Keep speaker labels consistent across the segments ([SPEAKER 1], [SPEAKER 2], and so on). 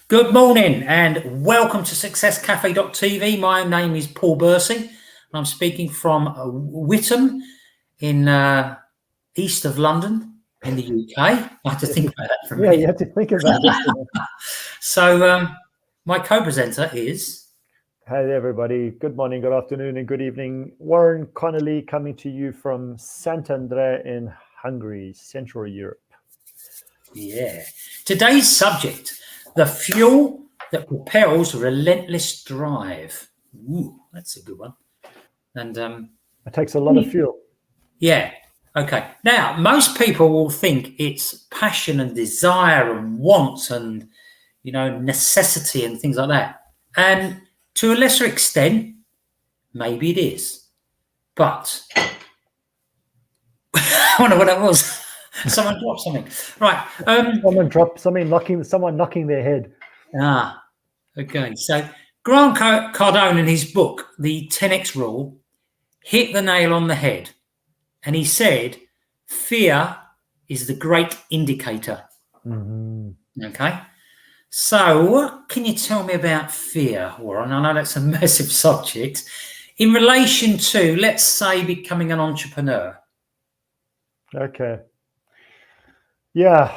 [SPEAKER 1] Good morning and welcome to SuccessCafe.tv. My name is Paul Bursey and I'm speaking from Whittam in east of London in the UK. I have to think about that for a minute.
[SPEAKER 2] Yeah, you have to think about it.
[SPEAKER 1] So my co-presenter is...
[SPEAKER 2] Hi everybody. Good morning, good afternoon and good evening. Warren Connolly coming to you from Santander in Hungary, Central Europe.
[SPEAKER 1] Yeah. Today's subject, the fuel that propels relentless drive. Ooh, that's a good one. And
[SPEAKER 2] it takes a lot of fuel.
[SPEAKER 1] Yeah. Okay. Now, most people will think it's passion and desire and want and, necessity and things like that. And to a lesser extent, maybe it is. But I wonder what that was. Someone dropped something. Right.
[SPEAKER 2] Someone dropped something, someone knocking their head.
[SPEAKER 1] Okay. So Grant Cardone in his book, The 10X Rule, hit the nail on the head. And he said, fear is the great indicator.
[SPEAKER 2] Mm-hmm.
[SPEAKER 1] Okay. So what can you tell me about fear, Warren? I know that's a massive subject. In relation to, let's say, becoming an entrepreneur.
[SPEAKER 2] Okay. Yeah.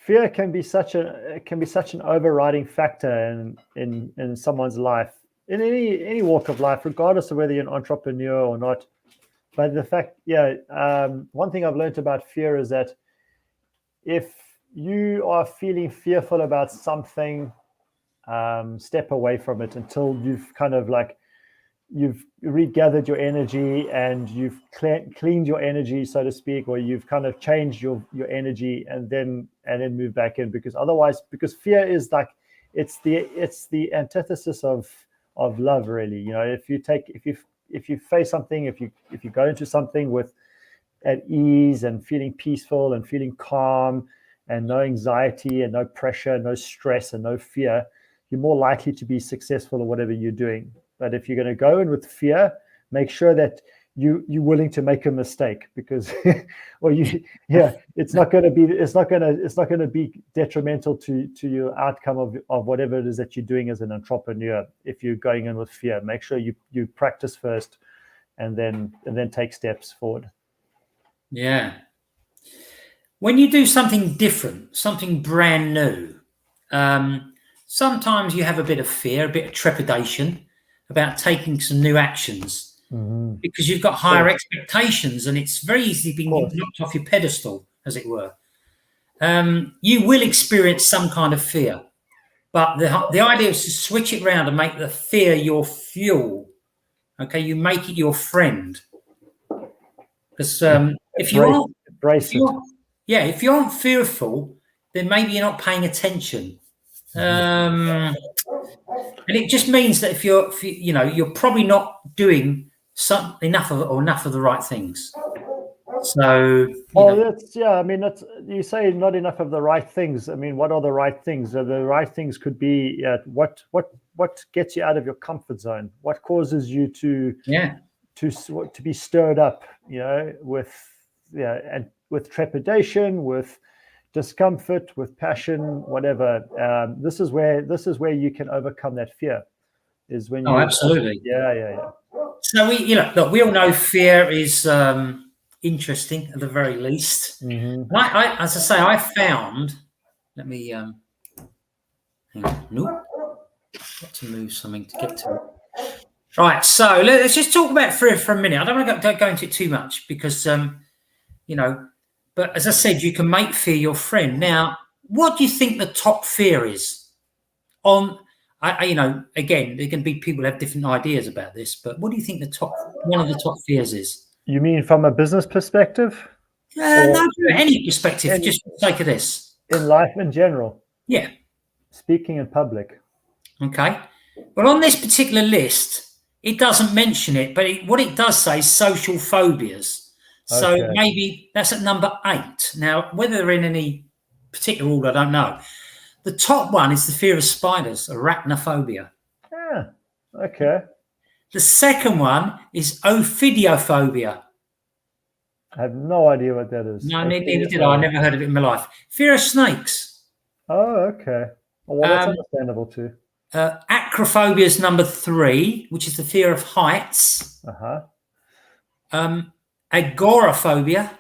[SPEAKER 2] Fear can be such an overriding factor in someone's life, in any walk of life, regardless of whether you're an entrepreneur or not. But the fact, one thing I've learned about fear is that if you are feeling fearful about something, step away from it until you've kind of you've regathered your energy and you've cleaned your energy, so to speak, or you've kind of changed your energy and then move back in. Because otherwise, because fear is it's the antithesis of love, really. If you face something, if you go into something with at ease and feeling peaceful and feeling calm and no anxiety and no pressure, no stress and no fear, you're more likely to be successful in whatever you're doing. But if you're going to go in with fear, make sure that you're willing to make a mistake, because it's not going to be detrimental to your outcome of whatever it is that you're doing as an entrepreneur. If you're going in with fear, make sure you practice first and then take steps forward.
[SPEAKER 1] Yeah. When you do something different, something brand new, sometimes you have a bit of fear, a bit of trepidation about taking some new actions, because you've got higher expectations and it's very easy being knocked off your pedestal, as it were. You will experience some kind of fear, but the idea is to switch it around and make the fear your fuel. Okay, you make it your friend. Because if you aren't fearful, then maybe you're not paying attention. And it just means that if you're probably not doing enough of the right things. So,
[SPEAKER 2] that's you say not enough of the right things. I mean, what are the right things? The right things could be what gets you out of your comfort zone, what causes you to be stirred up, with trepidation, with discomfort, with passion, whatever. This is where you can overcome that fear. Is when you
[SPEAKER 1] absolutely.
[SPEAKER 2] Yeah.
[SPEAKER 1] So we all know fear is interesting at the very least.
[SPEAKER 2] Mm-hmm.
[SPEAKER 1] I as I say, I found. Let me. Nope. Got to move something to get to it. Right. So let's just talk about fear for a minute. I don't want to go into it too much because But as I said, you can make fear your friend. Now, what do you think the top fear is? Again, there can be people who have different ideas about this, but what do you think one of the top fears is?
[SPEAKER 2] You mean from a business perspective?
[SPEAKER 1] No, any perspective, just for the sake of this.
[SPEAKER 2] In life in general?
[SPEAKER 1] Yeah.
[SPEAKER 2] Speaking in public.
[SPEAKER 1] Okay. Well, on this particular list, it doesn't mention it, but what it does say is social phobias. So maybe that's at number 8. Now, whether they're in any particular order, I don't know. The top one is the fear of spiders, arachnophobia.
[SPEAKER 2] Yeah, okay.
[SPEAKER 1] The second one is ophidiophobia.
[SPEAKER 2] I have no idea what that is.
[SPEAKER 1] No, neither did I. I never heard of it in my life. Fear of snakes.
[SPEAKER 2] Oh, okay. Well, that's understandable too.
[SPEAKER 1] Acrophobia is number 3, which is the fear of heights. Agoraphobia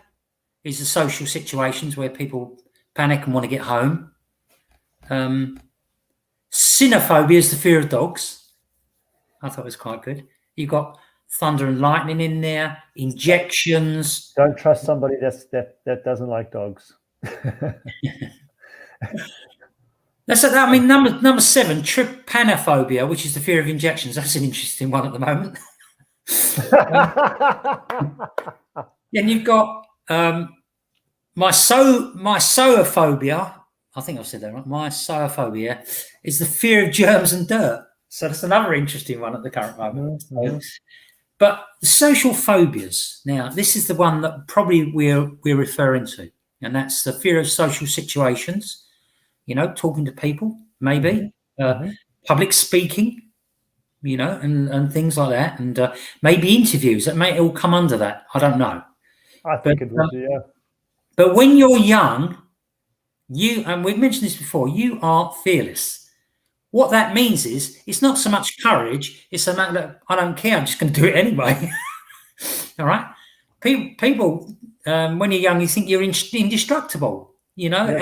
[SPEAKER 1] is the social situations where people panic and want to get home. Cynophobia is the fear of dogs. I thought it was quite good. You've got thunder and lightning in there, injections.
[SPEAKER 2] Don't trust somebody that doesn't like dogs.
[SPEAKER 1] I mean, number 7, trypanophobia, which is the fear of injections. That's an interesting one at the moment. Then you've got mysophobia. I think I've said that right. Mysophobia is the fear of germs and dirt. So that's another interesting one at the current moment. But the social phobias. Now, this is the one that probably we're referring to, and that's the fear of social situations. You know, talking to people, maybe public speaking. You know, and things like that, and maybe interviews that may all come under that. I don't know.
[SPEAKER 2] I think it would, yeah.
[SPEAKER 1] But when you're young, and we've mentioned this before, you are fearless. What that means is it's not so much courage, it's a matter that I don't care, I'm just going to do it anyway. All right? People when you're young, you think you're indestructible, you know,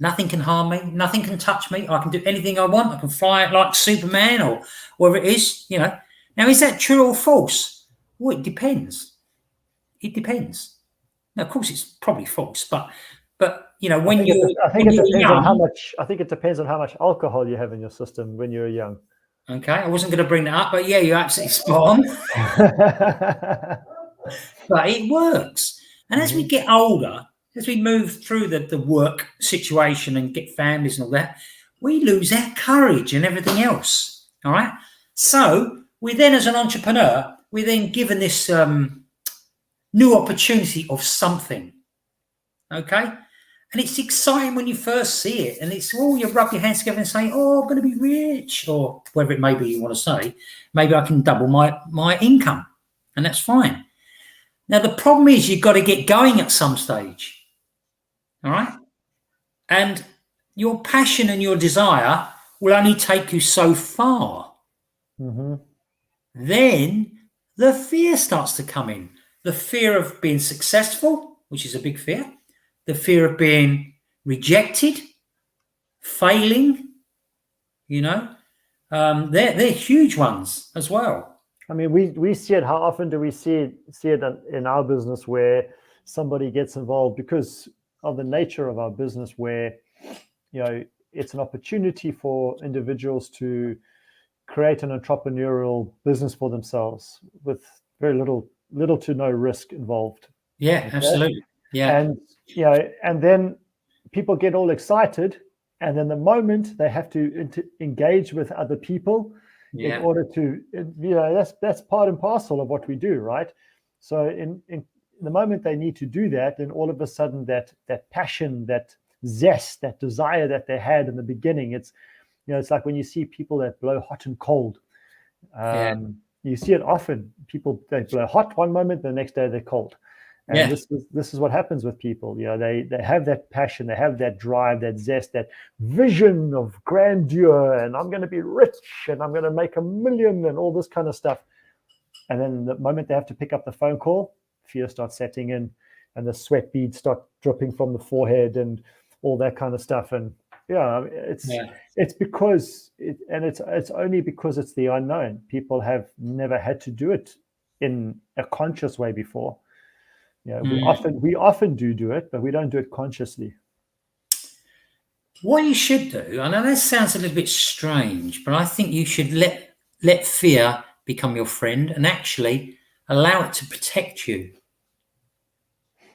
[SPEAKER 1] nothing can harm me, nothing can touch me, I can do anything I want, I can fly like Superman or whatever it is, you know. Now, is that true or false? Well, it depends. It depends. Now, of course, it's probably false, but you know, when you're young,
[SPEAKER 2] I think it depends on how much alcohol you have in your system when you're young.
[SPEAKER 1] Okay, I wasn't going to bring that up, but yeah, you're absolutely spot on. But it works, and as we get older, as we move through the work situation and get families and all that, we lose our courage and everything else. All right, so we then, as an entrepreneur, we're then given this new opportunity of something. Okay. And it's exciting when you first see it, and it's all you rub your hands together and say, "Oh, I'm going to be rich," or whatever it may be you want to say. Maybe I can double my income, and that's fine. Now the problem is you've got to get going at some stage, all right? And your passion and your desire will only take you so far. Then the fear starts to come in. The fear of being successful, which is a big fear. The fear of being rejected, failing, you know, they're huge ones as well.
[SPEAKER 2] I mean, we see it. How often do we see it in our business where somebody gets involved because of the nature of our business, where, you know, it's an opportunity for individuals to create an entrepreneurial business for themselves with very little to no risk involved.
[SPEAKER 1] Yeah, okay? Absolutely. Yeah.
[SPEAKER 2] And, you know, and then people get all excited, and then the moment they have to engage with other people in order to, you know, that's part and parcel of what we do, right? So in the moment they need to do that, then all of a sudden that passion, that zest, that desire that they had in the beginning, it's, you know, it's like when you see people that blow hot and cold. You see it often. People, they blow hot one moment, the next day they're cold. And this is what happens with people. You know, they have that passion, they have that drive, that zest, that vision of grandeur, and I'm going to be rich, and I'm going to make $1 million, and all this kind of stuff. And then the moment they have to pick up the phone call, fear starts setting in, and the sweat beads start dripping from the forehead, and all that kind of stuff. And it's because it's only because it's the unknown. People have never had to do it in a conscious way before. You know, we often do it, but we don't do it consciously.
[SPEAKER 1] What you should do, I know that sounds a little bit strange, but I think you should let fear become your friend and actually allow it to protect you.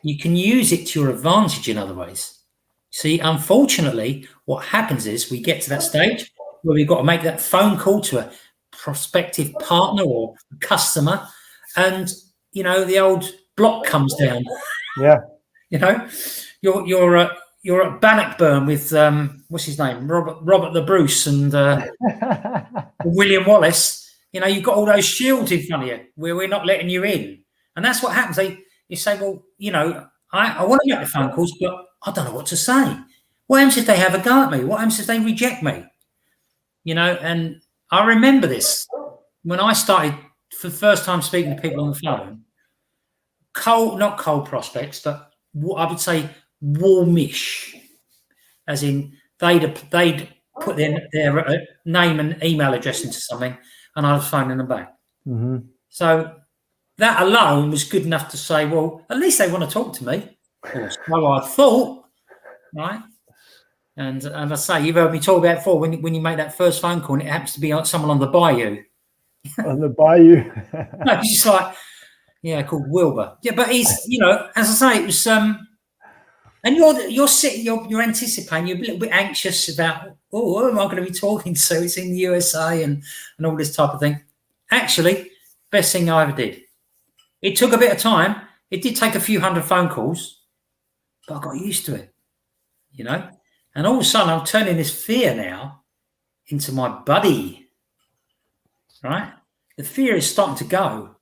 [SPEAKER 1] You can use it to your advantage in other ways. See, unfortunately, what happens is we get to that stage where we've got to make that phone call to a prospective partner or customer, and, you know, the old block comes down.
[SPEAKER 2] Yeah.
[SPEAKER 1] You know, you're at Bannockburn with what's his name, Robert the Bruce and William Wallace. You know, you've got all those shields in front of you where we're not letting you in, and that's what happens. you say, well, I want to make the phone calls, but I don't know what to say. What happens if they have a go at me? What happens if they reject me? And I remember this when I started for the first time speaking to people on the phone. Not cold prospects, but I would say warmish, as in they'd put their name and email address into something, and I was phoning them back.
[SPEAKER 2] Mm-hmm.
[SPEAKER 1] So that alone was good enough to say, well, at least they want to talk to me, or so I thought, right? And I say, you've heard me talk about it before, when you make that first phone call and it happens to be someone on the bayou.
[SPEAKER 2] On the bayou.
[SPEAKER 1] No, it's just like, yeah, called Wilbur. Yeah, but he's, as I say, it was, and you're sitting, you're anticipating, you're a little bit anxious about, who am I going to be talking to? It's in the USA and all this type of thing. Actually, best thing I ever did. It took a bit of time. It did take a few hundred phone calls, but I got used to it, And all of a sudden, I'm turning this fear now into my buddy, right? The fear is starting to go.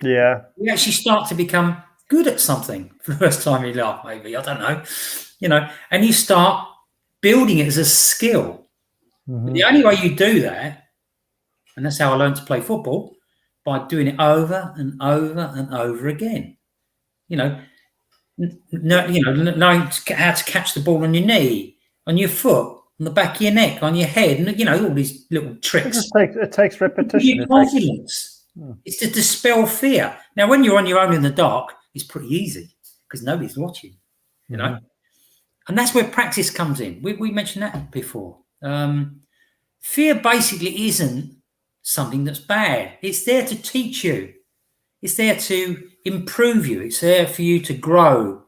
[SPEAKER 2] Yeah.
[SPEAKER 1] You actually start to become good at something for the first time in your life, maybe. I don't know. And you start building it as a skill.
[SPEAKER 2] Mm-hmm.
[SPEAKER 1] But the only way you do that, and that's how I learned to play football, by doing it over and over and over again. Knowing how to catch the ball on your knee, on your foot, on the back of your neck, on your head, and all these little tricks.
[SPEAKER 2] It takes repetition.
[SPEAKER 1] It confidence. It's to dispel fear. Now, when you're on your own in the dark, it's pretty easy because nobody's watching, And that's where practice comes in. We mentioned that before. Fear basically isn't something that's bad. It's there to teach you. It's there to improve you. It's there for you to grow,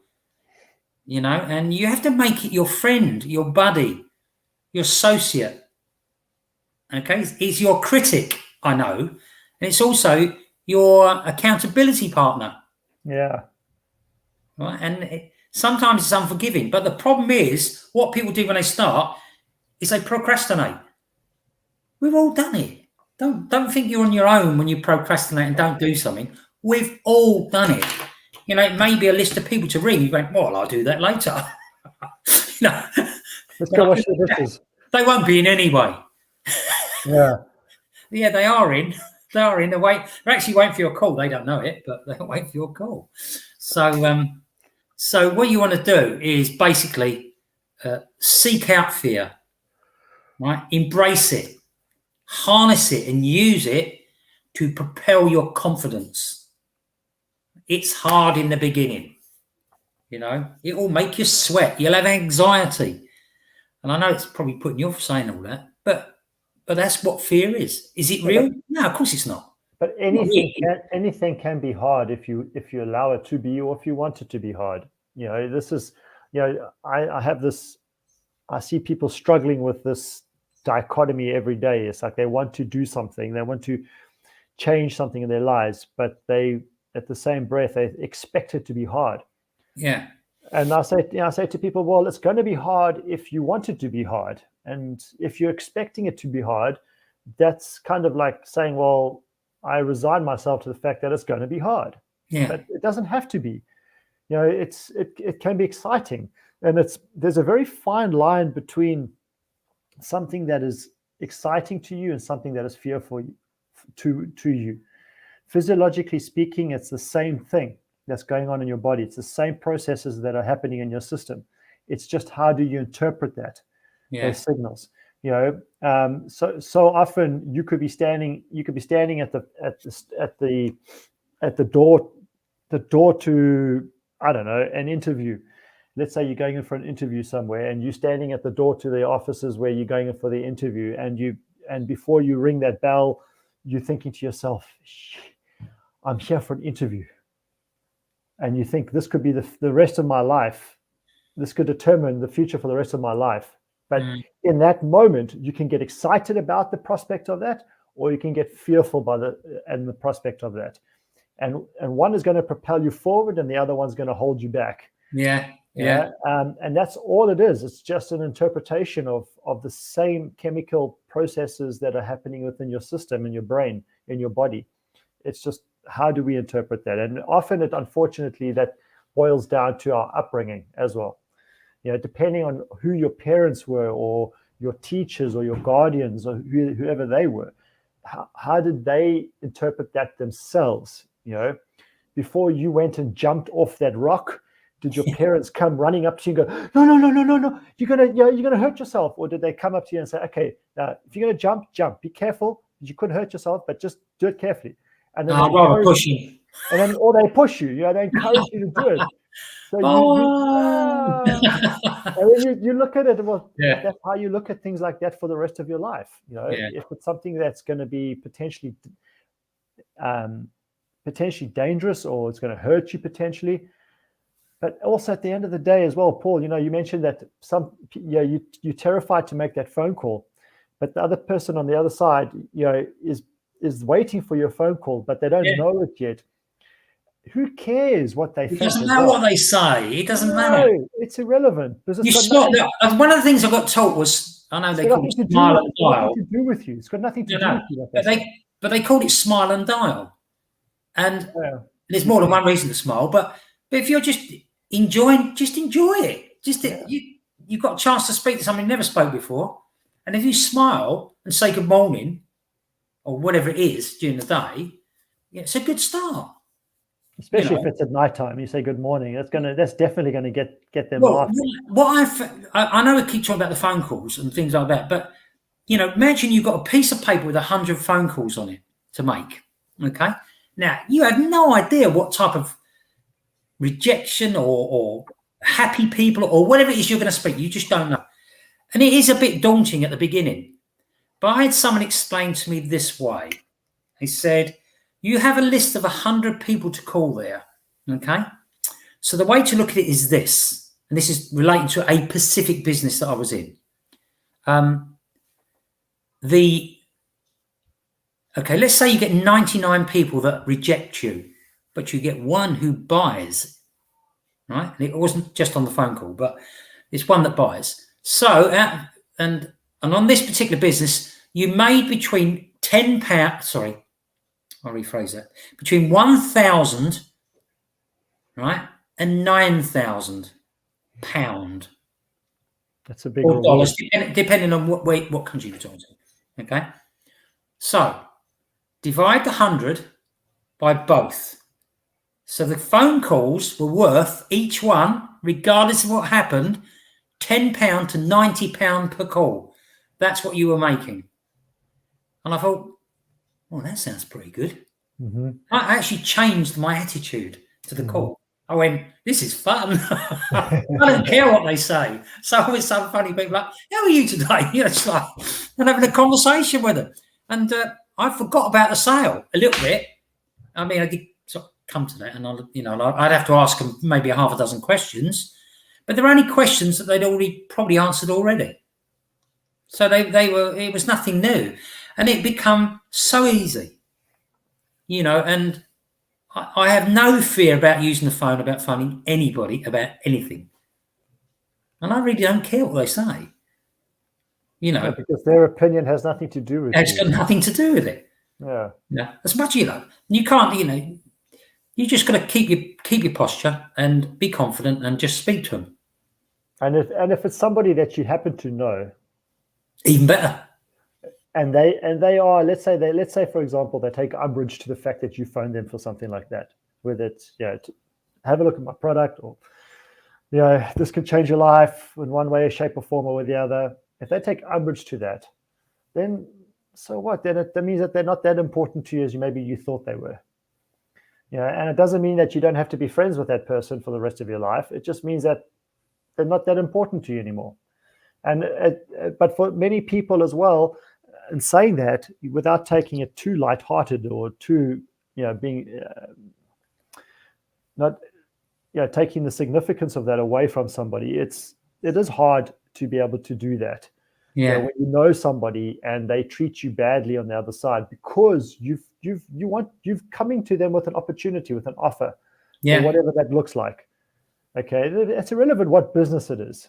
[SPEAKER 1] and you have to make it your friend, your buddy, your associate. Okay, it's your critic, I know, and it's also your accountability partner.
[SPEAKER 2] Yeah.
[SPEAKER 1] Right, and sometimes it's unforgiving, but the problem is what people do when they start is they procrastinate. We've all done it. Don't think you're on your own when you procrastinate and don't do something. We've all done it. It may be a list of people to ring. You go, well, I'll do that later.
[SPEAKER 2] Let's go wash the dishes.
[SPEAKER 1] They won't be in anyway.
[SPEAKER 2] Yeah.
[SPEAKER 1] Yeah, they are in. They are in. They're actually waiting for your call. They don't know it, but they're waiting for your call. So what you want to do is basically seek out fear, right? Embrace it. Harness it and use it to propel your confidence. It's hard in the beginning, it will make you sweat. You'll have anxiety, and I know it's probably putting you off saying all that, but that's what fear is. Is it real? No, of course it's not.
[SPEAKER 2] But anything can be hard if you allow it to be, or if you want it to be hard. This is, I have this. I see people struggling with this dichotomy every day. It's like they want to do something, they want to change something in their lives, but they, at the same breath, they expect it to be hard.
[SPEAKER 1] Yeah.
[SPEAKER 2] And I say to people, well, it's going to be hard if you want it to be hard, and if you're expecting it to be hard, that's kind of like saying, well, I resign myself to the fact that it's going to be hard.
[SPEAKER 1] Yeah.
[SPEAKER 2] But it doesn't have to be. It can be exciting, and there's a very fine line between something that is exciting to you and something that is fearful to you. Physiologically speaking, it's the same thing that's going on in your body. It's the same processes that are happening in your system. It's just how do you interpret that, those signals? So often you could be standing at the door to, I don't know, an interview. Let's say you're going in for an interview somewhere, and you're standing at the door to the offices where you're going in for the interview, and before you ring that bell, you're thinking to yourself, I'm here for an interview. And you think this could be the rest of my life. This could determine the future for the rest of my life. But in that moment, you can get excited about the prospect of that, or you can get fearful by the prospect of that. And one is going to propel you forward, and the other one's going to hold you back.
[SPEAKER 1] Yeah.
[SPEAKER 2] And that's all it is. It's just an interpretation of the same chemical processes that are happening within your system, in your brain, in your body. It's just how do we interpret that? And often unfortunately, that boils down to our upbringing as well. Depending on who your parents were, or your teachers, or your guardians, or whoever they were, how did they interpret that themselves? Before you went and jumped off that rock, did your parents come running up to you and go, no, you're gonna hurt yourself? Or did they come up to you and say, okay, now if you're gonna jump, be careful, you could hurt yourself, but just do it carefully. And then or they push you, they encourage you to do it. So and you look at it, well, that's how you look at things like that for the rest of your life. If it's something that's going to be potentially dangerous, or it's going to hurt you potentially. But also at the end of the day as well, Paul, you mentioned that you're terrified to make that phone call, but the other person on the other side, is waiting for your phone call, but they don't know it yet. Who cares what they think?
[SPEAKER 1] It doesn't matter what they say. It doesn't matter.
[SPEAKER 2] It's irrelevant.
[SPEAKER 1] One of the things I got taught was, I know they call it smile and dial.
[SPEAKER 2] It's got nothing to do with you. It's got nothing to do with you.
[SPEAKER 1] But they called it smile and dial. And there's more than one reason to smile. But if you're just enjoying, just enjoy it. You've got a chance to speak to someone you never spoke before. And if you smile and say good morning, or whatever it is during the day, it's a good start.
[SPEAKER 2] Especially if it's at nighttime, you say good morning. That's definitely going to get them laughing.
[SPEAKER 1] I know we keep talking about the phone calls and things like that, but imagine you've got a piece of paper with 100 phone calls on it to make. Okay, now you have no idea what type of rejection or happy people or whatever it is you're going to speak. You just don't know, and it is a bit daunting at the beginning. But I had someone explain to me this way. He said, you have a list of 100 people to call there, okay? So the way to look at it is this, and this is relating to a specific business that I was in. Let's say you get 99 people that reject you, but you get one who buys, right? And it wasn't just on the phone call, but it's one that buys. So, and on this particular business, you made between £10, I'll rephrase that. Between 1,000, right, and 9,000 pound.
[SPEAKER 2] That's a big
[SPEAKER 1] or dollars, depending on what country you're talking to. Okay, so divide the 100 by both. So the phone calls were worth each one, regardless of what happened, £10 to £90 per call. That's what you were making. And I thought, well, that sounds pretty good.
[SPEAKER 2] Mm-hmm.
[SPEAKER 1] I actually changed my attitude to the call. I went, this is fun. I don't care what they say. So with some funny people like, how are you today? It's like, I'm having a conversation with them. And I forgot about the sale a little bit. I mean, I did sort of come to that, and I'd have to ask them maybe a half a dozen questions, but there were only questions that they'd already probably answered already. So it was nothing new. And it become so easy, and I have no fear about using the phone, about phoning anybody about anything. And I really don't care what they say,
[SPEAKER 2] because their opinion has nothing to do with it.
[SPEAKER 1] It's got nothing to do with it.
[SPEAKER 2] Yeah.
[SPEAKER 1] As much, you can't, you just got to keep your posture and be confident and just speak to them.
[SPEAKER 2] And if it's somebody that you happen to know,
[SPEAKER 1] even better.
[SPEAKER 2] And they are, let's say for example, they take umbrage to the fact that you phoned them for something like that, whether it's to have a look at my product, or this could change your life in one way, shape, or form, or with the other. If they take umbrage to that, then so what? Then that means that they're not that important to you as maybe you thought they were. And it doesn't mean that you don't have to be friends with that person for the rest of your life. It just means that they're not that important to you anymore. But for many people as well, and saying that without taking it too lighthearted or too, being not, taking the significance of that away from somebody, it is hard to be able to do that.
[SPEAKER 1] Yeah.
[SPEAKER 2] When you know somebody and they treat you badly on the other side because you've coming to them with an opportunity, with an offer, or whatever that looks like. Okay, it's irrelevant what business it is.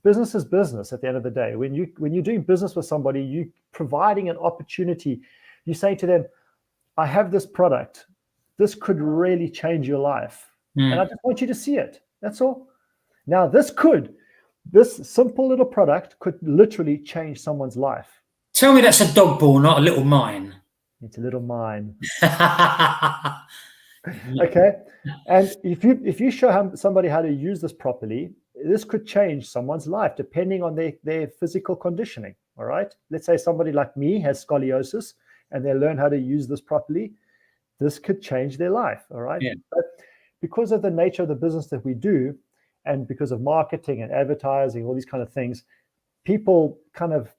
[SPEAKER 2] Business is business at the end of the day. When you're doing business with somebody, you providing an opportunity. You say to them, I have this product. this could really change your life. And I just want you to see it. That's all. Now, this simple little product could literally change someone's life.
[SPEAKER 1] Tell me that's a dog ball, not a little mine.
[SPEAKER 2] It's a little mine. Okay. And if you show somebody how to use this properly, this could change someone's life depending on their physical conditioning. All right. Let's say somebody like me has scoliosis and they learn how to use this properly. This could change their life. All right.
[SPEAKER 1] Yeah.
[SPEAKER 2] But because of the nature of the business that we do, and because of marketing and advertising, all these kind of things, people kind of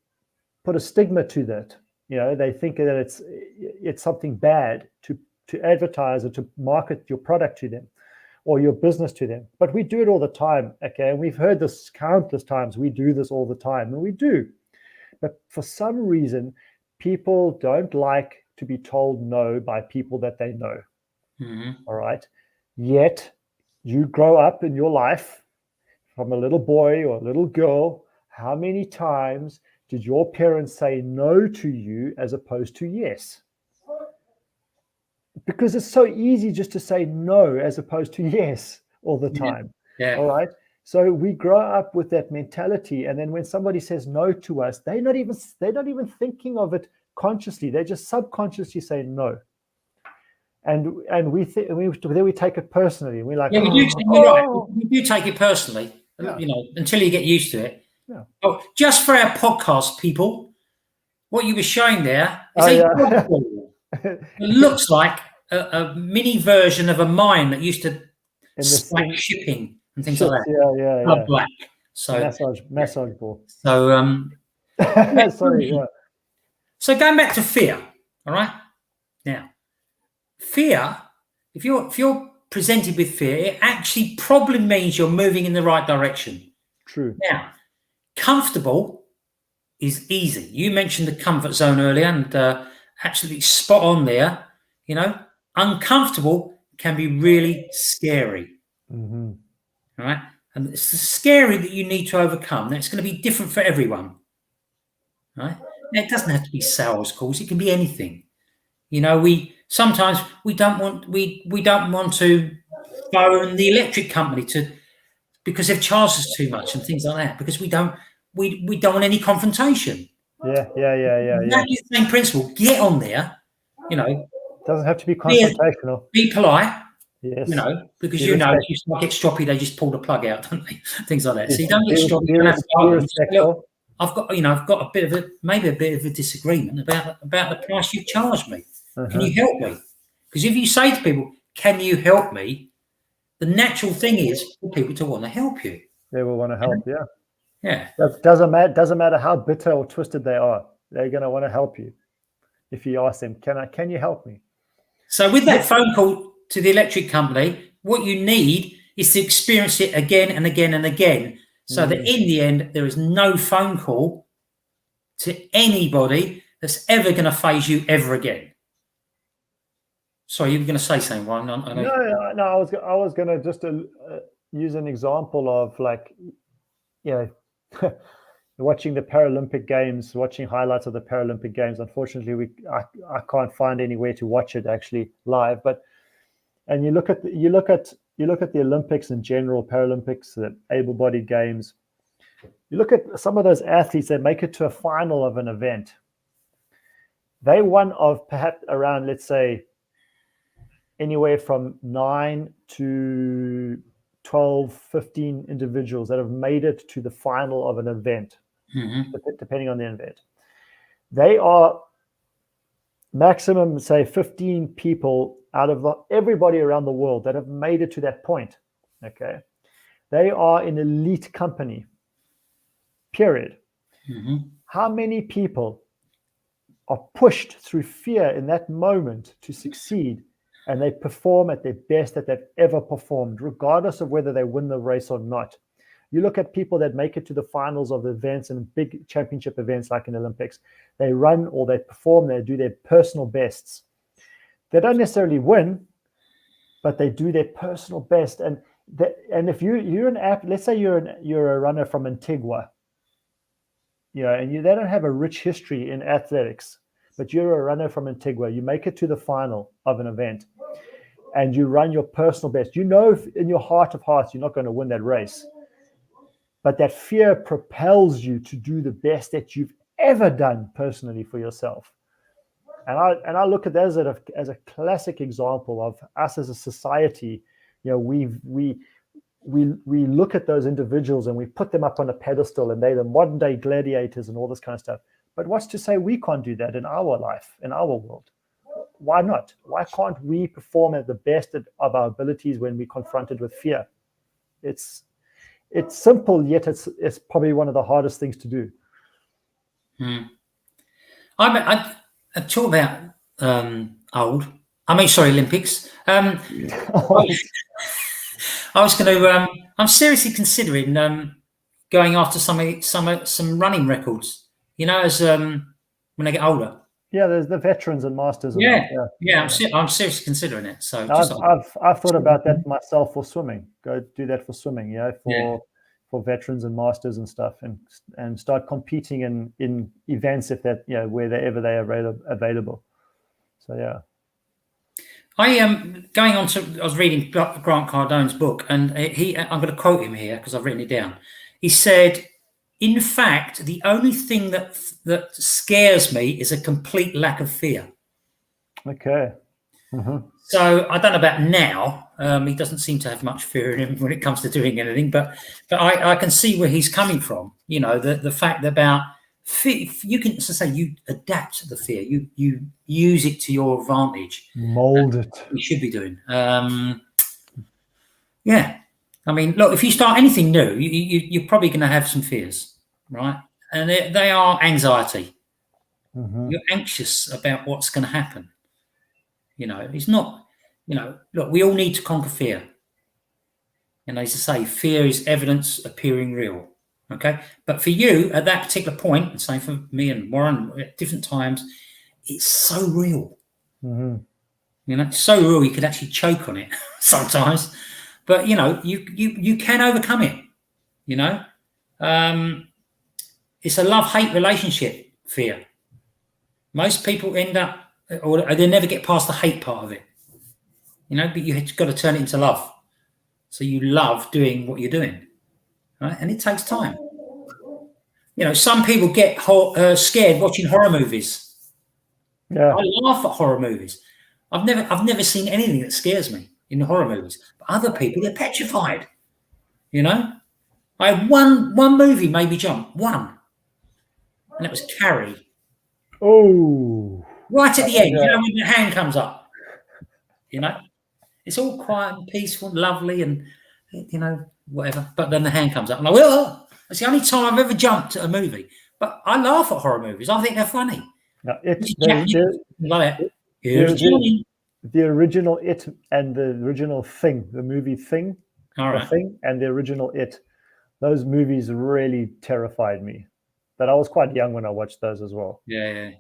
[SPEAKER 2] put a stigma to that. They think that it's something bad to advertise or to market your product to them or your business to them. But we do it all the time, okay? And we've heard this countless times. We do this all the time, and we do. But for some reason, people don't like to be told no by people that they know. All right? Yet, you grow up in your life from a little boy or a little girl, how many times did your parents say no to you as opposed to yes? Because it's so easy just to say no as opposed to yes all the time.
[SPEAKER 1] Yeah.
[SPEAKER 2] All right. So we grow up with that mentality, and then when somebody says no to us, they're not even thinking of it consciously. They're just subconsciously saying no. And then we take it personally. We're like,
[SPEAKER 1] yeah, we do. You're right. We do take it personally.
[SPEAKER 2] Yeah.
[SPEAKER 1] Until you get used to it.
[SPEAKER 2] Yeah.
[SPEAKER 1] Oh, just for our podcast people, what you were showing there is dog ball. It looks like a mini version of a mine that used to stack shipping and things like that.
[SPEAKER 2] Yeah.
[SPEAKER 1] Black. So
[SPEAKER 2] massage ball.
[SPEAKER 1] So
[SPEAKER 2] sorry. Yeah.
[SPEAKER 1] So going back to fear, all right. Now, fear. If you're presented with fear, it actually probably means you're moving in the right direction.
[SPEAKER 2] True.
[SPEAKER 1] Now, comfortable is easy. You mentioned the comfort zone earlier, and absolutely spot on there. Uncomfortable can be really scary.
[SPEAKER 2] Mm-hmm.
[SPEAKER 1] All right. And it's scary that you need to overcome. Now, it's going to be different for everyone. Right. Now, it doesn't have to be sales calls. It can be anything. We sometimes we don't want to phone the electric company because they've charged us too much and things like that, because we don't want any confrontation.
[SPEAKER 2] Yeah.
[SPEAKER 1] Exactly the same principle. Get on there.
[SPEAKER 2] Doesn't have to be confrontational.
[SPEAKER 1] Be polite.
[SPEAKER 2] Yes.
[SPEAKER 1] Because if you start get stroppy, they just pull the plug out, don't they? Things like that. Yes. So you don't get stroppy. You don't have to look, I've got a bit of a disagreement about the price you charged me. Can you help me? Because if you say to people, "Can you help me?" the natural thing is for people to want to help you.
[SPEAKER 2] They will want to help. Yeah.
[SPEAKER 1] Yeah.
[SPEAKER 2] Doesn't matter how bitter or twisted they are. They're going to want to help you. If you ask them, "Can you help me?"
[SPEAKER 1] So with that phone call to the electric company, what you need is to experience it again and again and again, so that in the end there is no phone call to anybody that's ever going to phase you ever again. Sorry, you were going to say something, Ryan.
[SPEAKER 2] No. I was going to just use an example of watching the Paralympic Games, watching highlights of the Paralympic Games. Unfortunately, I can't find anywhere to watch it actually live. And you look at the Olympics in general, Paralympics, the able-bodied games. You look at some of those athletes that make it to a final of an event. They one of perhaps around, let's say, anywhere from 9 to 12, 15 individuals that have made it to the final of an event, depending on the event. They are maximum, say, 15 people out of everybody around the world that have made it to that point. Okay. They are an elite company, period. How many people are pushed through fear in that moment to succeed, and they perform at their best that they've ever performed, regardless of whether they win the race or not? You look at people that make it to the finals of events and big championship events like in Olympics. They run or they perform, they do their personal bests. They don't necessarily win, but they do their personal best. And if you're an athlete, let's say you're a runner from Antigua, and they don't have a rich history in athletics, but you're a runner from Antigua, you make it to the final of an event. and you run your personal best, you know in your heart of hearts you're not going to win that race. But that fear propels you to do the best that you've ever done personally for yourself. And I look at that as a classic example of us as a society. You know, we look at those individuals and we put them up on a pedestal, and they're the modern day gladiators and all this kind of stuff. But what's to say we can't do that in our life, in our world? Why not? Why can't we perform at the best of our abilities when we're confronted with fear? It's simple, yet it's probably one of the hardest things to do.
[SPEAKER 1] I talk about Olympics. I was going to. I'm seriously considering going after some running records. You know, as when I get older.
[SPEAKER 2] Yeah, there's the veterans and masters.
[SPEAKER 1] I'm seriously considering it. So
[SPEAKER 2] I've thought about that myself for swimming. Go do that for swimming. For veterans and masters and stuff, and start competing in events if that wherever they are available. So yeah. I
[SPEAKER 1] am going on to. I was reading Grant Cardone's book, and I'm going to quote him here because I've written it down. He said, "In fact, the only thing that scares me is a complete lack of fear."
[SPEAKER 2] Okay. Mm-hmm.
[SPEAKER 1] So I don't know about now. He doesn't seem to have much fear in him when it comes to doing anything, but I can see where he's coming from. You know, the fact about fear, you can, as I say, you adapt to the fear. You use it to your advantage.
[SPEAKER 2] Mold it.
[SPEAKER 1] You should be doing. Yeah. I mean, look, if you start anything new, you're probably going to have some fears, right? And they are anxiety.
[SPEAKER 2] Mm-hmm.
[SPEAKER 1] You're anxious about what's going to happen. You know, it's not, look, we all need to conquer fear. And as I say, fear is evidence appearing real. Okay. But for you at that particular point, and same for me and Warren at different times, it's so real.
[SPEAKER 2] Mm-hmm.
[SPEAKER 1] You know, it's so real you could actually choke on it sometimes. But, you can overcome it. You know, it's a love-hate relationship, fear. Most people end up, or they never get past the hate part of it, but you've got to turn it into love. So you love doing what you're doing, right? And it takes time. Some people get scared watching horror movies.
[SPEAKER 2] Yeah,
[SPEAKER 1] I laugh at horror movies. I've never seen anything that scares me in the horror movies. But other people, they're petrified. I had one movie made me jump, one, and it was Carrie.
[SPEAKER 2] Oh.
[SPEAKER 1] Right at the end, when the hand comes up, it's all quiet and peaceful and lovely and, whatever. But then the hand comes up. I'm like, well, that's the only time I've ever jumped at a movie. But I laugh at horror movies. I think they're funny.
[SPEAKER 2] No, the original It and the original Thing, the movie Thing,
[SPEAKER 1] the
[SPEAKER 2] Thing and the original It, those movies really terrified me. But I was quite young when I watched those as well.
[SPEAKER 1] Yeah.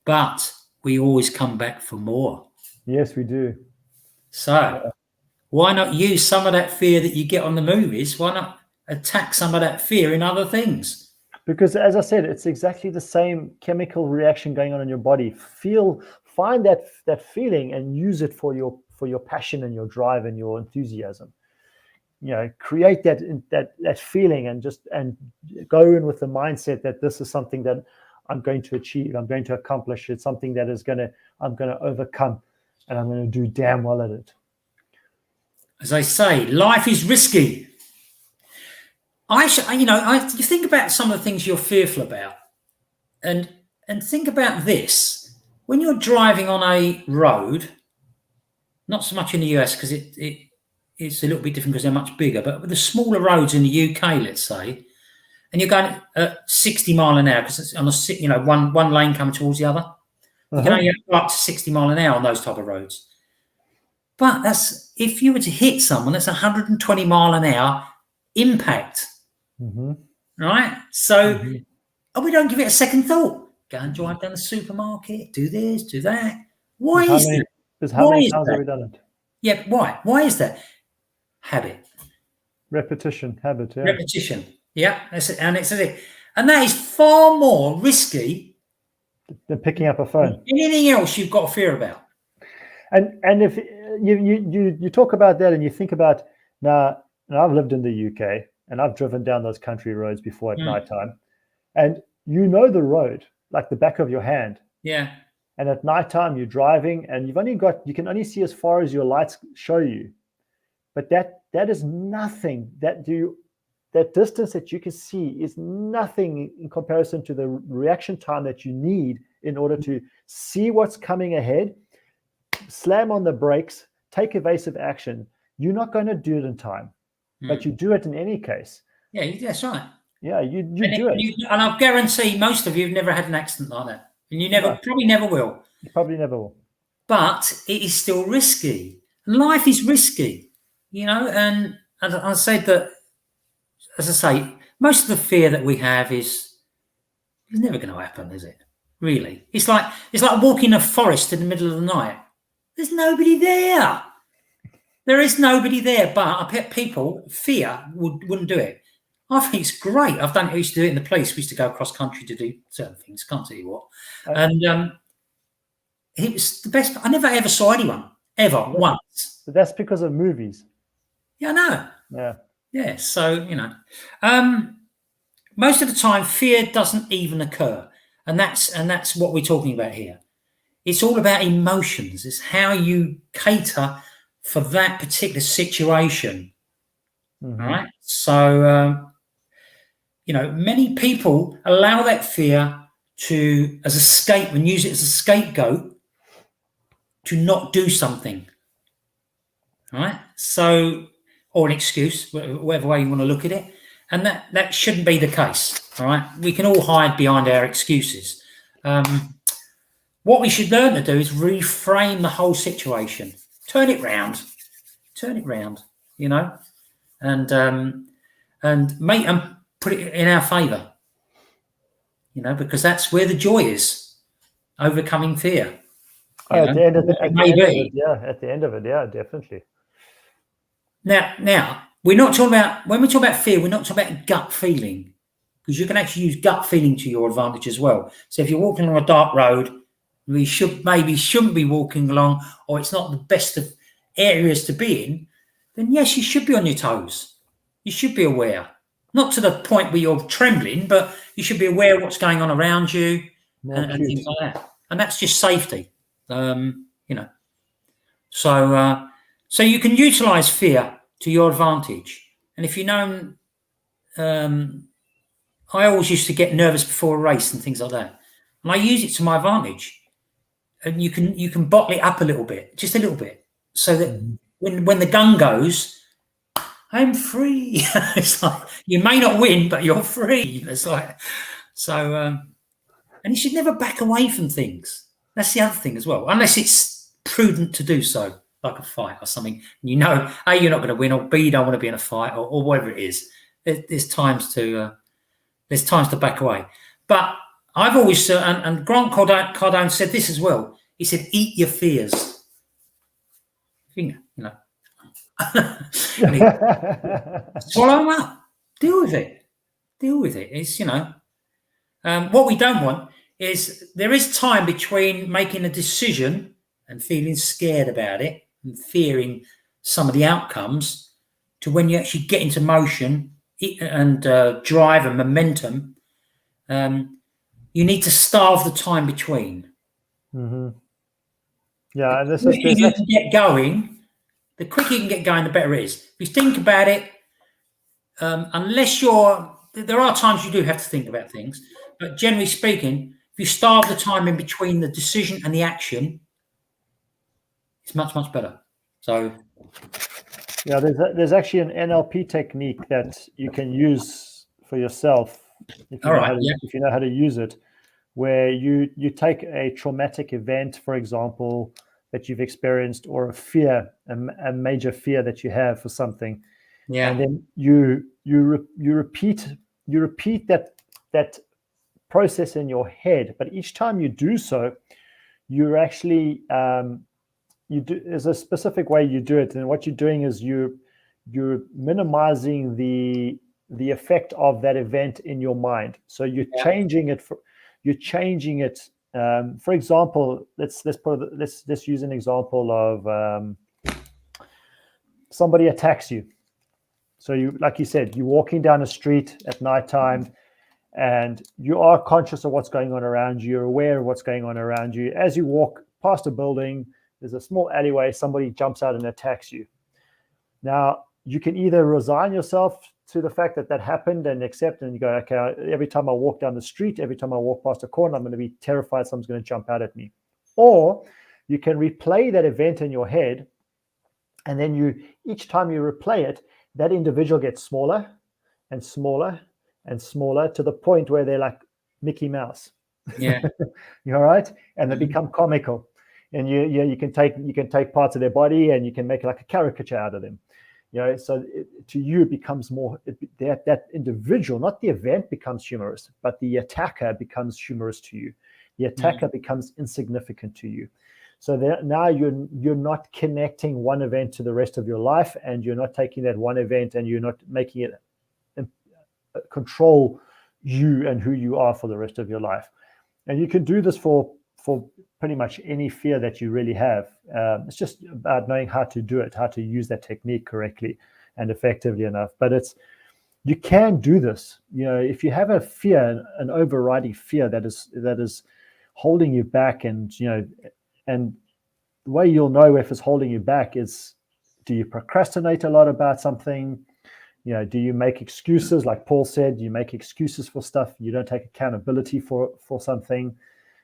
[SPEAKER 1] But we always come back for more.
[SPEAKER 2] Yes, we do.
[SPEAKER 1] So why not use some of that fear that you get on the movies? Why not attack some of that fear in other things?
[SPEAKER 2] Because as I said, it's exactly the same chemical reaction going on in your body. Find that feeling and use it for your passion and your drive and your enthusiasm. Create that feeling and go in with the mindset that this is something that I'm going to achieve. I'm going to accomplish. It's something that I'm going to overcome, and I'm going to do damn well at it.
[SPEAKER 1] As I say, life is risky. You think about some of the things you're fearful about, and think about this: when you're driving on a road, not so much in the US because it's a little bit different because they're much bigger, but with the smaller roads in the UK, let's say, and you're going at 60 mile an hour because it's on one lane coming towards the other. You can only go up to 60 mile an hour on those type of roads. But if you were to hit someone, that's 120 mile an hour impact.
[SPEAKER 2] Mm-hmm.
[SPEAKER 1] Right? So we don't give it a second thought. Go and drive down the supermarket, do this, do that. Why is that?
[SPEAKER 2] How many times have we done it?
[SPEAKER 1] Yeah, why? Why is that? Habit.
[SPEAKER 2] Repetition, habit, yeah.
[SPEAKER 1] Repetition. Yeah, that's it. And that is far more risky
[SPEAKER 2] than picking up a phone.
[SPEAKER 1] Anything else you've got to fear about.
[SPEAKER 2] And if you talk about that, and you think about now. I've lived in the UK, and I've driven down those country roads before at nighttime, and you know the road like the back of your hand.
[SPEAKER 1] Yeah.
[SPEAKER 2] And at nighttime, you're driving, and you can only see as far as your lights show you. But that is nothing. That distance that you can see is nothing in comparison to the reaction time that you need in order to see what's coming ahead, slam on the brakes, take evasive action. You're not going to do it in time, but you do it in any case.
[SPEAKER 1] Yeah, that's right.
[SPEAKER 2] Yeah, you do it.
[SPEAKER 1] And I guarantee most of you have never had an accident like that. And you probably never will.
[SPEAKER 2] You probably never will.
[SPEAKER 1] But it is still risky. Life is risky, and I said that, as I say, most of the fear that we have is never going to happen, is it? Really? It's like walking a forest in the middle of the night. There's nobody there. There is nobody there, but I bet fear wouldn't do it. I think it's great. I used to do it in the police. We used to go across country to do certain things. Can't tell you what. And it was the best. I never ever saw anyone once.
[SPEAKER 2] But that's because of movies.
[SPEAKER 1] Yeah, I know.
[SPEAKER 2] Yeah.
[SPEAKER 1] Yeah. So most of the time, fear doesn't even occur, and that's what we're talking about here. It's all about emotions. It's how you cater for that particular situation.
[SPEAKER 2] Mm-hmm.
[SPEAKER 1] All right. So. Many people allow that fear as a scapegoat and use it as a scapegoat to not do something. All right. So, or an excuse, whatever way you want to look at it. And that shouldn't be the case. All right. We can all hide behind our excuses. What we should learn to do is reframe the whole situation. Turn it round, and make them. Put it in our favour, because that's where the joy is, overcoming fear.
[SPEAKER 2] At the end of it, yeah, definitely.
[SPEAKER 1] Now we're not talking about, when we talk about fear, we're not talking about gut feeling, because you can actually use gut feeling to your advantage as well. So if you're walking along a dark road, we shouldn't be walking along, or it's not the best of areas to be in, then yes, you should be on your toes. You should be aware. Not to the point where you're trembling, but you should be aware of what's going on around you and things like that. And that's just safety, So you can utilize fear to your advantage. And if I always used to get nervous before a race and things like that, and I use it to my advantage. And you can bottle it up a little bit, just a little bit, so that when the gun goes, I'm free. It's like you may not win, but you're free. It's like so, and you should never back away from things. That's the other thing as well, unless it's prudent to do so, like a fight or something. A, you're not going to win, or B, you don't want to be in a fight, or whatever it is. There's times to back away. But I've always and Grant Cardone said this as well. He said, "Eat your fears." Swallow them up. Deal with it. It's what we don't want is there is time between making a decision and feeling scared about it and fearing some of the outcomes to when you actually get into motion and drive and momentum. You need to starve the time between.
[SPEAKER 2] Mm-hmm. Yeah, and
[SPEAKER 1] the quicker you can get going, the better it is. If you think about it, unless there are times you do have to think about things, but generally speaking, if you starve the time in between the decision and the action, it's much, much better. So,
[SPEAKER 2] yeah, there's actually an NLP technique that you can use for yourself if you know how to use it, where you take a traumatic event, for example, that you've experienced, or a major fear that you have for something, and then you repeat that process in your head. But each time you do so, you're actually there's a specific way you do it, and what you're doing is you're minimizing the effect of that event in your mind. So you're changing it. For example, let's use an example of somebody attacks you. So you, like you said, you're walking down a street at nighttime, and you are conscious of what's going on around you. You're aware of what's going on around you. As you walk past a building, there's a small alleyway, somebody jumps out and attacks you. Now, you can either resign yourself to the fact that that happened and accept, and you go, okay, every time I walk down the street, every time I walk past a corner, I'm going to be terrified someone's going to jump out at me. Or you can replay that event in your head, and then each time you replay it, that individual gets smaller and smaller and smaller to the point where they're like Mickey Mouse.
[SPEAKER 1] Yeah.
[SPEAKER 2] You're right. And they become comical. And you can take parts of their body and you can make like a caricature out of them. So to you it becomes more that individual, not the event, becomes humorous, but the attacker becomes humorous to you. The attacker becomes insignificant to you. So now you're not connecting one event to the rest of your life, and you're not taking that one event and you're not making it control you and who you are for the rest of your life. And you can do this for pretty much any fear that you really have. It's just about knowing how to do it, how to use that technique correctly and effectively enough. But you can do this. If you have a fear, an overriding fear that is holding you back, and the way you'll know if it's holding you back is, do you procrastinate a lot about something? Do you make excuses? Like Paul said, you make excuses for stuff. You don't take accountability for something.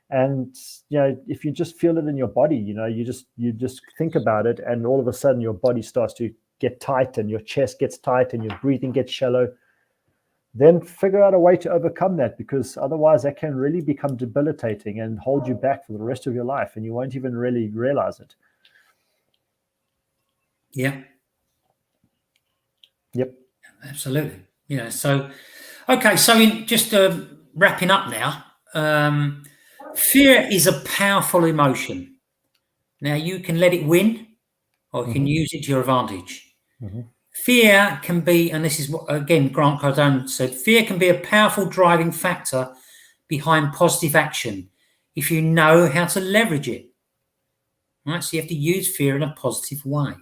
[SPEAKER 2] And if you just feel it in your body, you just think about it, and all of a sudden your body starts to get tight, and your chest gets tight, and your breathing gets shallow. Then figure out a way to overcome that, because otherwise that can really become debilitating and hold you back for the rest of your life, and you won't even really realize it.
[SPEAKER 1] Yeah.
[SPEAKER 2] Yep.
[SPEAKER 1] Absolutely. So, okay. So just wrapping up now, fear is a powerful emotion. Now you can let it win, or you can use it to your advantage. Fear can be, and this is what, again, Grant Cardone said, fear can be a powerful driving factor behind positive action if you know how to leverage it. Right? So you have to use fear in a positive way.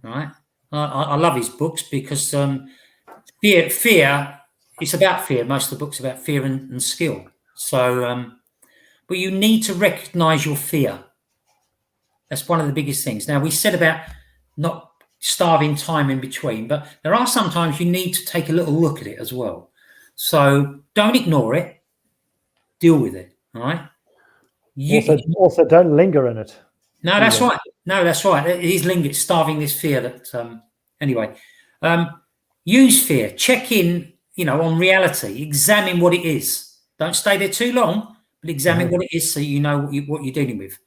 [SPEAKER 1] Right? I love his books because fear, it's about fear. Most of the books are about fear and skill. So, but you need to recognize your fear. That's one of the biggest things. Now, we said about not starving time in between, but there are sometimes you need to take a little look at it as well. So don't ignore it, deal with it. All right.
[SPEAKER 2] Also don't linger in it.
[SPEAKER 1] No, that's right. No, that's right. It is starving this fear that anyway. Use fear, check in, on reality, examine what it is. Don't stay there too long, but examine what it is so you know what you're dealing with.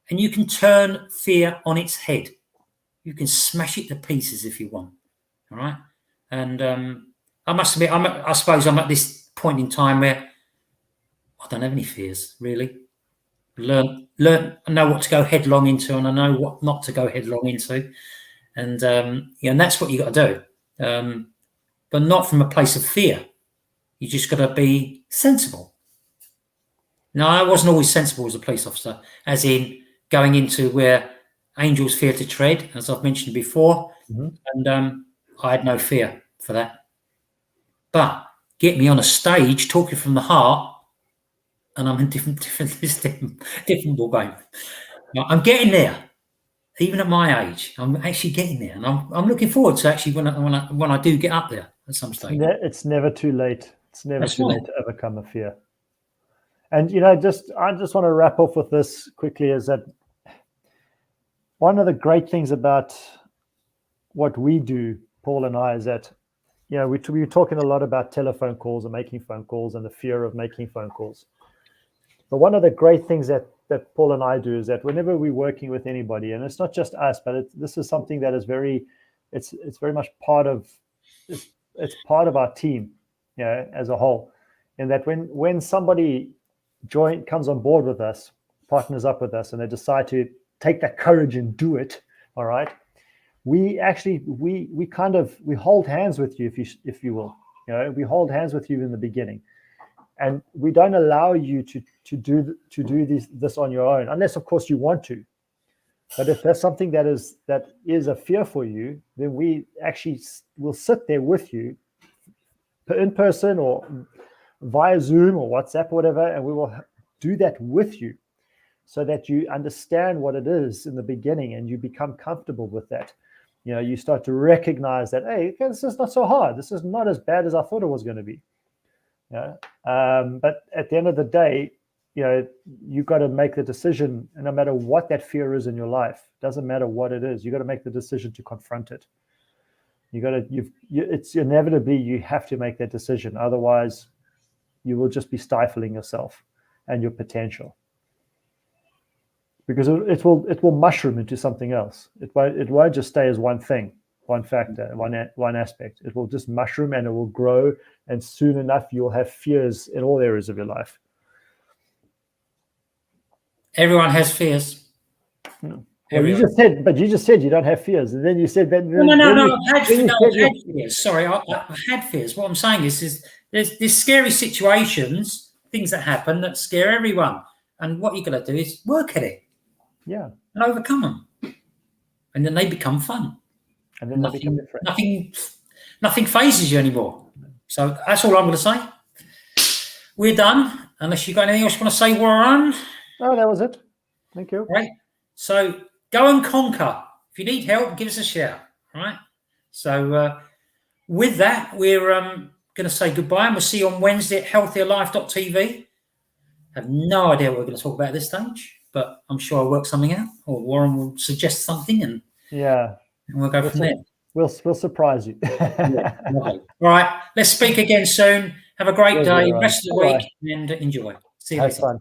[SPEAKER 1] And you can turn fear on its head. You can smash it to pieces if you want. All right. And I must admit, I suppose I'm at this point in time where I don't have any fears, really. Learn. I know what to go headlong into, and I know what not to go headlong into. And and that's what you got to do. But not from a place of fear. You just got to be sensible. Now, I wasn't always sensible as a police officer, as in going into where angels fear to tread, as I've mentioned before, and I had no fear for that. But get me on a stage talking from the heart, and I'm in different ball game. I'm getting there, even at my age. I'm actually getting there, and I'm looking forward to actually when I do get up there at some stage.
[SPEAKER 2] It's never too late. It's never too late to overcome a fear. And I just want to wrap up with this quickly, is that one of the great things about what we do, Paul and I, is that we're talking a lot about telephone calls and making phone calls and the fear of making phone calls. But one of the great things that Paul and I do is that whenever we're working with anybody, and it's not just us, but this is something that is it's very much part of our team, as a whole. And that when somebody comes on board with us, partners up with us, and they decide to take that courage and do it, all right, we hold hands with you, if you will. We hold hands with you in the beginning, and we don't allow you to do this on your own, unless of course you want to. But if there's something that is a fear for you, then we actually will sit there with you in person or via Zoom or WhatsApp or whatever, and we will do that with you so that you understand what it is in the beginning and you become comfortable with that. You start to recognize that, hey, this is not so hard. This is not as bad as I thought it was going to be. But at the end of the day, you've got to make the decision, and no matter what that fear is in your life, doesn't matter what it is, you got to make the decision to confront it. It's inevitably you have to make that decision. Otherwise, you will just be stifling yourself and your potential, because it will mushroom into something else. It won't just stay as one thing, one factor, one aspect. It will just mushroom and it will grow, and soon enough you'll have fears in all areas of your life.
[SPEAKER 1] Everyone has fears.
[SPEAKER 2] Well, you just said you don't have fears, and then you said that.
[SPEAKER 1] No. I've had fears. Sorry, I've had fears. What I'm saying is there's scary situations, things that happen that scare everyone, and what you got to do is work at it, and overcome them, and then they become fun,
[SPEAKER 2] and then
[SPEAKER 1] nothing phases you anymore. So that's all I'm going to say. We're done. Unless you got anything else you want to say, Warren?
[SPEAKER 2] No, that was it. Thank you.
[SPEAKER 1] Right. So go and conquer. If you need help, give us a shout. Right. So with that, we're going to say goodbye, and we'll see you on Wednesday at healthierlife.tv. I have no idea what we're going to talk about at this stage, but I'm sure I'll work something out, or Warren will suggest something, and we'll go from there.
[SPEAKER 2] We'll surprise you.
[SPEAKER 1] All right. Let's speak again soon. Have a great day, rest of the week, and enjoy. See you later.
[SPEAKER 2] Have fun.